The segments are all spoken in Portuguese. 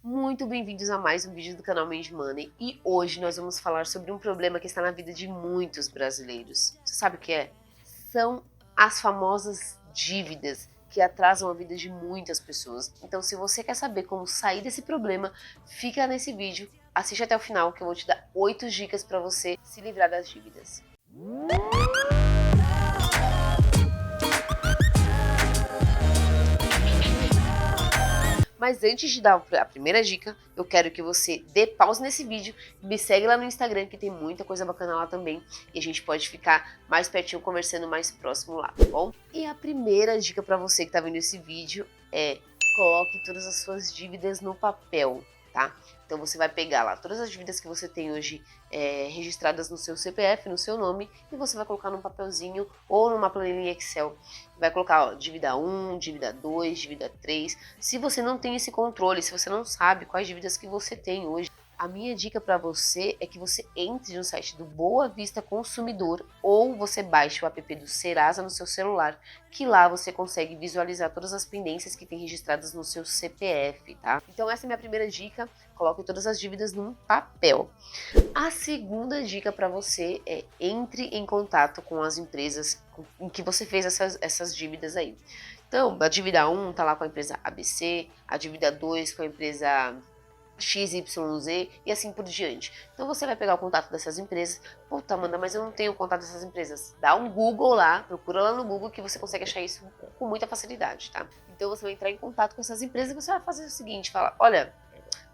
Muito bem-vindos a mais um vídeo do canal Made Money e hoje nós vamos falar sobre um problema que está na vida de muitos brasileiros. Você sabe o que é? São as famosas dívidas que atrasam a vida de muitas pessoas. Então, se você quer saber como sair desse problema, fica nesse vídeo, assiste até o final que eu vou te dar 8 dicas para você se livrar das dívidas. Mas antes de dar a primeira dica, eu quero que você dê pause nesse vídeo, me segue lá no Instagram que tem muita coisa bacana lá também e a gente pode ficar mais pertinho conversando mais próximo lá, tá bom? E a primeira dica para você que tá vendo esse vídeo é: coloque todas as suas dívidas no papel, tá? Então você vai pegar lá todas as dívidas que você tem hoje registradas no seu CPF, no seu nome, e você vai colocar num papelzinho ou numa planilha em Excel. Vai colocar, ó, dívida 1, dívida 2, dívida 3. Se você não tem esse controle, se você não sabe quais dívidas que você tem hoje, a minha dica para você é que você entre no site do Boa Vista Consumidor ou você baixe o app do Serasa no seu celular, que lá você consegue visualizar todas as pendências que tem registradas no seu CPF, tá? Então essa é a minha primeira dica, coloque todas as dívidas num papel. A segunda dica para você é: entre em contato com as empresas em que você fez essas dívidas aí. Então, a dívida 1 tá lá com a empresa ABC, a dívida 2 com a empresa XYZ e assim por diante. Então você vai pegar o contato dessas empresas. Puta, Amanda, mas eu não tenho o contato dessas empresas. Dá um Google lá, procura lá no Google que você consegue achar isso com muita facilidade, tá? Então você vai entrar em contato com essas empresas e você vai fazer o seguinte: fala, olha,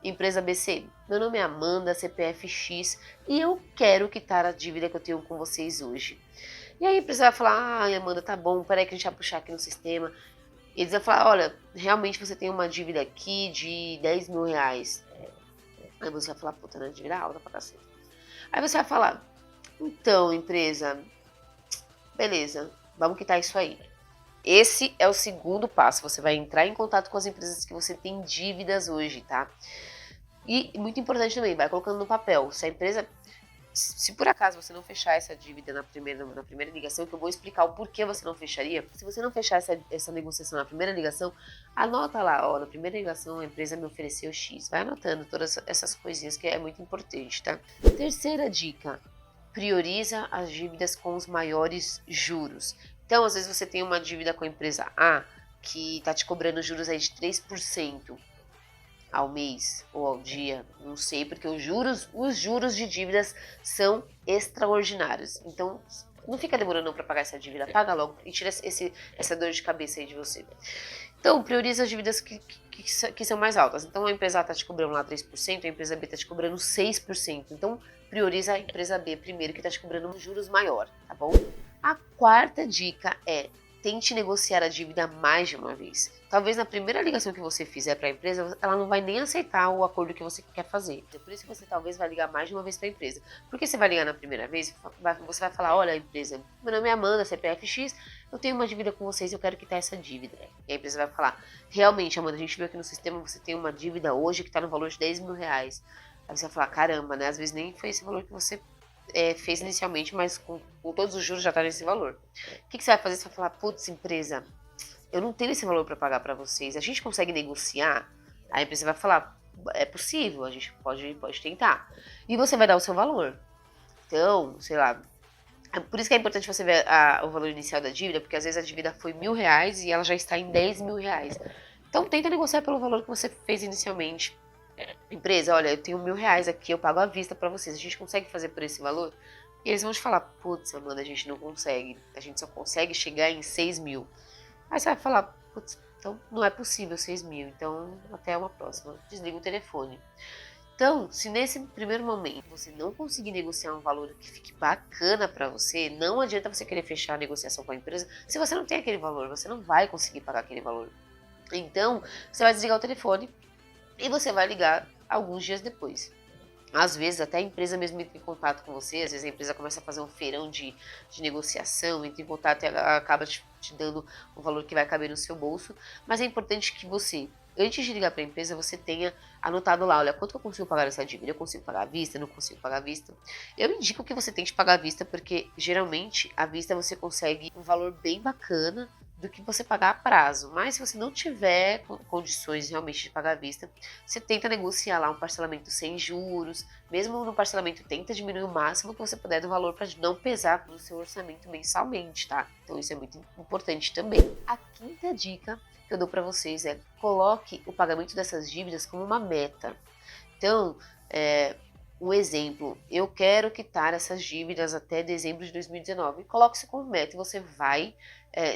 empresa ABC, meu nome é Amanda, CPF X, e eu quero quitar a dívida que eu tenho com vocês hoje. E aí a empresa vai falar: ai, Amanda, tá bom, peraí que a gente vai puxar aqui no sistema. E eles vão falar: olha, realmente você tem uma dívida aqui de 10 mil reais. Aí você vai falar: puta, né, dívida alta pra cacete. Aí você vai falar: então, empresa, beleza, vamos quitar isso aí. Esse é o segundo passo, você vai entrar em contato com as empresas que você tem dívidas hoje, tá? E muito importante também, vai colocando no papel. Se a empresa, se por acaso você não fechar essa dívida na primeira ligação, que eu vou explicar o porquê você não fecharia. Se você não fechar essa negociação na primeira ligação, anota lá, ó, na primeira ligação a empresa me ofereceu X. Vai anotando todas essas coisinhas que é muito importante, tá? Terceira dica: prioriza as dívidas com os maiores juros. Então, às vezes você tem uma dívida com a empresa A que tá te cobrando juros aí de 3% ao mês ou ao dia, não sei, porque os juros de dívidas são extraordinários. Então, não fica demorando para pagar essa dívida, paga logo e tira essa dor de cabeça aí de você. Então, prioriza as dívidas que são mais altas. Então, a empresa A está te cobrando lá 3%, a empresa B está te cobrando 6%. Então, prioriza a empresa B primeiro, que está te cobrando um juros maior, tá bom? A quarta dica é: tente negociar a dívida mais de uma vez. Talvez na primeira ligação que você fizer para a empresa, ela não vai nem aceitar o acordo que você quer fazer. É por isso que você talvez vai ligar mais de uma vez para a empresa. Porque você vai ligar na primeira vez, você vai falar: olha, empresa, meu nome é Amanda, CPF X, eu tenho uma dívida com vocês, eu quero quitar essa dívida. E a empresa vai falar: realmente, Amanda, a gente viu aqui no sistema, você tem uma dívida hoje que está no valor de 10 mil reais. Aí você vai falar: caramba, né? Às vezes nem foi esse valor que você fez inicialmente, mas com todos os juros já tá nesse valor. O que você vai fazer? Você vai falar: putz, empresa, eu não tenho esse valor para pagar para vocês, a gente consegue negociar? A empresa vai falar: é possível, a gente pode tentar. E você vai dar o seu valor. Então, sei lá, por isso que é importante você ver o valor inicial da dívida, porque às vezes a dívida foi R$ 1.000 e ela já está em 10 mil reais. Então tenta negociar pelo valor que você fez inicialmente. Empresa, olha, eu tenho R$ 1.000 aqui, eu pago à vista pra vocês, a gente consegue fazer por esse valor? E eles vão te falar: putz, Amanda, a gente não consegue, a gente só consegue chegar em 6 mil. Aí você vai falar: putz, então não é possível 6 mil, então até uma próxima, desliga o telefone. Então, se nesse primeiro momento você não conseguir negociar um valor que fique bacana pra você, não adianta você querer fechar a negociação com a empresa se você não tem aquele valor, você não vai conseguir pagar aquele valor. Então, você vai desligar o telefone e você vai ligar alguns dias depois. Às vezes até a empresa mesmo entra em contato com você, às vezes a empresa começa a fazer um feirão de negociação, entra em contato e acaba te dando um valor que vai caber no seu bolso. Mas é importante que você, antes de ligar para a empresa, você tenha anotado lá: olha, quanto eu consigo pagar essa dívida? Eu consigo pagar à vista? Não consigo pagar à vista? Eu indico que você tente pagar à vista, porque geralmente à vista você consegue um valor bem bacana, do que você pagar a prazo. Mas se você não tiver condições realmente de pagar à vista, você tenta negociar lá um parcelamento sem juros. Mesmo no parcelamento, tenta diminuir o máximo que você puder do valor para não pesar no seu orçamento mensalmente, tá? Então isso é muito importante também. A quinta dica que eu dou para vocês é: coloque o pagamento dessas dívidas como uma meta. Então, um exemplo, eu quero quitar essas dívidas até dezembro de 2019. Coloque isso como meta e você vai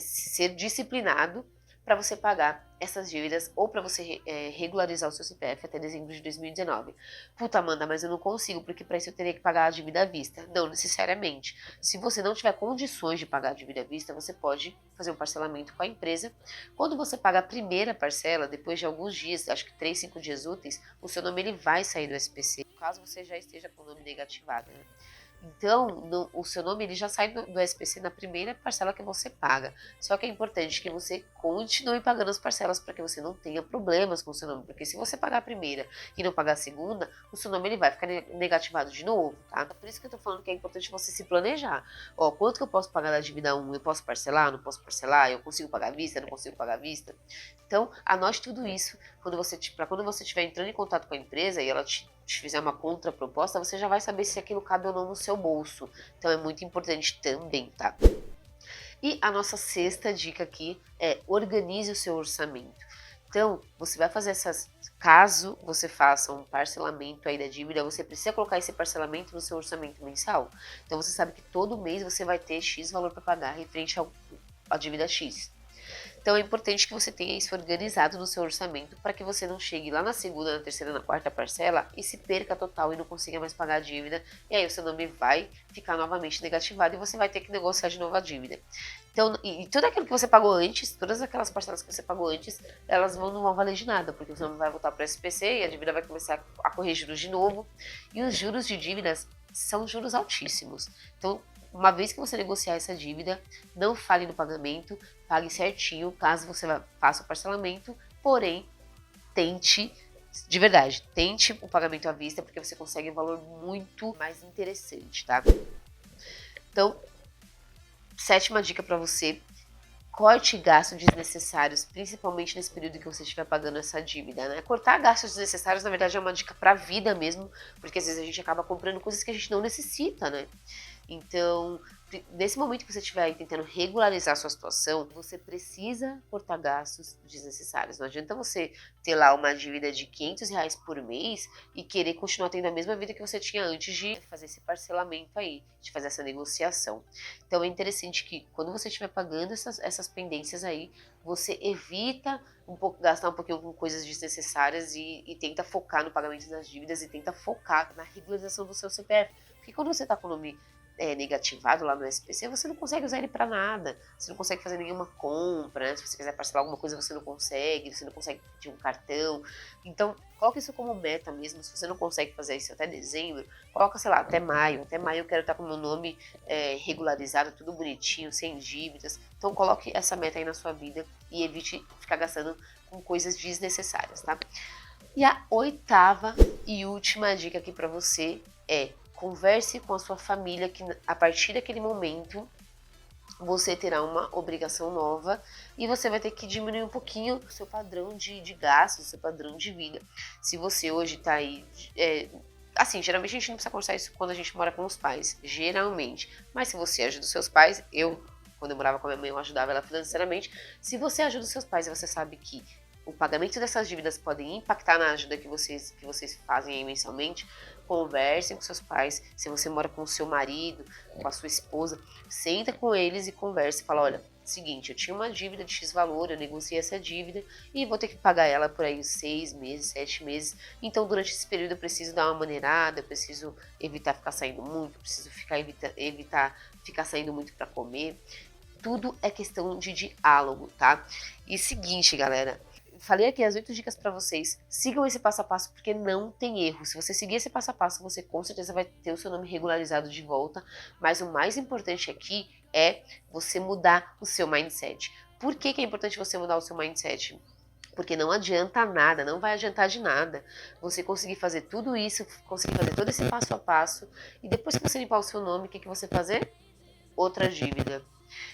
ser disciplinado para você pagar essas dívidas ou para você regularizar o seu CPF até dezembro de 2019. Puta, Amanda, mas eu não consigo, porque para isso eu teria que pagar a dívida à vista. Não necessariamente. Se você não tiver condições de pagar a dívida à vista, você pode fazer um parcelamento com a empresa. Quando você paga a primeira parcela, depois de alguns dias, acho que 3, 5 dias úteis, o seu nome ele vai sair do SPC, caso você já esteja com o nome negativado, né? Então, o seu nome ele já sai do SPC na primeira parcela que você paga. Só que é importante que você continue pagando as parcelas para que você não tenha problemas com o seu nome. Porque se você pagar a primeira e não pagar a segunda, o seu nome ele vai ficar negativado de novo, tá? Por isso que eu tô falando que é importante você se planejar. Ó, quanto que eu posso pagar da dívida 1? Eu posso parcelar? Não posso parcelar? Eu consigo pagar à vista? Não consigo pagar à vista? Então, anote tudo isso quando você estiver entrando em contato com a empresa e ela te fizer uma contraproposta, você já vai saber se aquilo cabe ou não no seu bolso. Então é muito importante também, tá? E a nossa sexta dica aqui é: organize o seu orçamento. Então, você vai fazer caso você faça um parcelamento aí da dívida, você precisa colocar esse parcelamento no seu orçamento mensal. Então você sabe que todo mês você vai ter X valor para pagar referente à dívida X. Então é importante que você tenha isso organizado no seu orçamento para que você não chegue lá na segunda, na terceira, na quarta parcela e se perca total e não consiga mais pagar a dívida. E aí o seu nome vai ficar novamente negativado e você vai ter que negociar de novo a dívida. Então, e tudo aquilo que você pagou antes, todas aquelas parcelas que você pagou antes, elas não vão valer de nada, porque o seu nome vai voltar para o SPC e a dívida vai começar a correr juros de novo. E os juros de dívidas são juros altíssimos. Então, uma vez que você negociar essa dívida, não falhe no pagamento, pague certinho caso você faça o parcelamento, porém, tente, de verdade, tente o pagamento à vista, porque você consegue um valor muito mais interessante, tá? Então, sétima dica para você: corte gastos desnecessários, principalmente nesse período que você estiver pagando essa dívida, né? Cortar gastos desnecessários, na verdade, é uma dica para a vida mesmo, porque às vezes a gente acaba comprando coisas que a gente não necessita, né? Então, nesse momento que você estiver tentando regularizar a sua situação, você precisa cortar gastos desnecessários. Não adianta você ter lá uma dívida de R$ 500 por mês e querer continuar tendo a mesma vida que você tinha antes de fazer esse parcelamento aí, de fazer essa negociação. Então, é interessante que quando você estiver pagando essas pendências aí, você evita gastar um pouquinho com coisas desnecessárias e tenta focar no pagamento das dívidas e tenta focar na regularização do seu CPF. Porque quando você está com o nome negativado lá no SPC, você não consegue usar ele para nada, você não consegue fazer nenhuma compra, né? Se você quiser parcelar alguma coisa você não consegue pedir um cartão. Então, coloque isso como meta mesmo. Se você não consegue fazer isso até dezembro, coloca, sei lá, até maio eu quero estar com o meu nome regularizado, tudo bonitinho, sem dívidas. Então coloque essa meta aí na sua vida e evite ficar gastando com coisas desnecessárias, tá? E a oitava e última dica aqui para você é: converse com a sua família, que a partir daquele momento você terá uma obrigação nova e você vai ter que diminuir um pouquinho o seu padrão de gastos, o seu padrão de vida. Se você hoje tá aí, assim, geralmente a gente não precisa conversar isso quando a gente mora com os pais, geralmente. Mas se você ajuda os seus pais, quando eu morava com a minha mãe, eu ajudava ela financeiramente. Se você ajuda os seus pais e você sabe que o pagamento dessas dívidas podem impactar na ajuda que vocês fazem aí mensalmente, conversem com seus pais. Se você mora com o seu marido, com a sua esposa, senta com eles e converse. Fala: olha, seguinte, eu tinha uma dívida de X valor, eu negociei essa dívida e vou ter que pagar ela por aí 6 meses, 7 meses. Então, durante esse período eu preciso dar uma maneirada, eu preciso evitar ficar saindo muito, preciso evitar ficar saindo muito para comer. Tudo é questão de diálogo, tá? E seguinte, galera, falei aqui as 8 dicas para vocês. Sigam esse passo a passo, porque não tem erro. Se você seguir esse passo a passo, você com certeza vai ter o seu nome regularizado de volta. Mas o mais importante aqui é você mudar o seu mindset. Por que é importante você mudar o seu mindset? Porque não adianta nada, não vai adiantar de nada você conseguir fazer tudo isso, conseguir fazer todo esse passo a passo, e depois que você limpar o seu nome, o que você fazer? Outra dívida.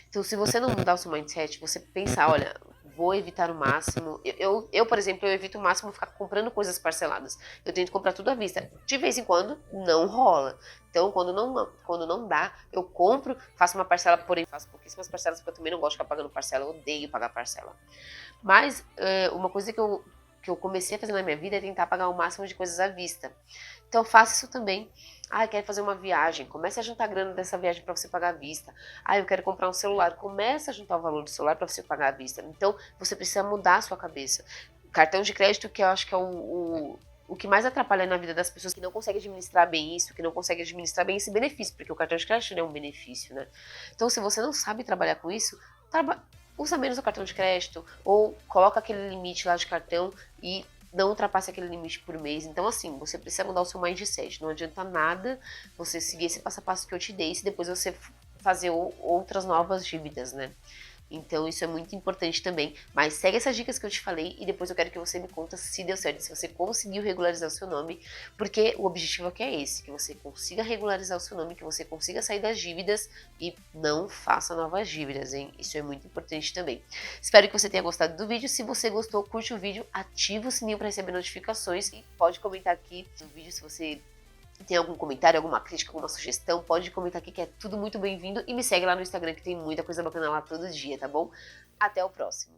Então, se você não mudar o seu mindset, você pensar, olha, vou evitar o máximo. Por exemplo, eu evito o máximo ficar comprando coisas parceladas. Eu tento comprar tudo à vista. De vez em quando, não rola. Então, quando não dá, eu compro, faço uma parcela, porém faço pouquíssimas parcelas, porque eu também não gosto de ficar pagando parcela, eu odeio pagar parcela. Mas, uma coisa que eu comecei a fazer na minha vida é tentar pagar o máximo de coisas à vista. Então faça isso também. Ah, eu quero fazer uma viagem. Comece a juntar grana dessa viagem para você pagar à vista. Ah, eu quero comprar um celular. Comece a juntar o valor do celular para você pagar à vista. Então você precisa mudar a sua cabeça. Cartão de crédito, que eu acho que é o que mais atrapalha na vida das pessoas que não conseguem administrar bem isso, que não conseguem administrar bem esse benefício, porque o cartão de crédito é um benefício, né? Então, se você não sabe trabalhar com isso, usa menos o cartão de crédito ou coloca aquele limite lá de cartão e não ultrapasse aquele limite por mês. Então, assim, você precisa mudar o seu mindset. Não adianta nada você seguir esse passo a passo que eu te dei se depois você fazer outras novas dívidas, né? Então isso é muito importante também. Mas segue essas dicas que eu te falei e depois eu quero que você me conta se deu certo, se você conseguiu regularizar o seu nome, porque o objetivo aqui é esse, que você consiga regularizar o seu nome, que você consiga sair das dívidas e não faça novas dívidas, hein? Isso é muito importante também. Espero que você tenha gostado do vídeo. Se você gostou, curte o vídeo, ativa o sininho para receber notificações e pode comentar aqui no vídeo se você tem algum comentário, alguma crítica, alguma sugestão, pode comentar aqui que é tudo muito bem-vindo e me segue lá no Instagram que tem muita coisa bacana lá todo dia, tá bom? Até o próximo!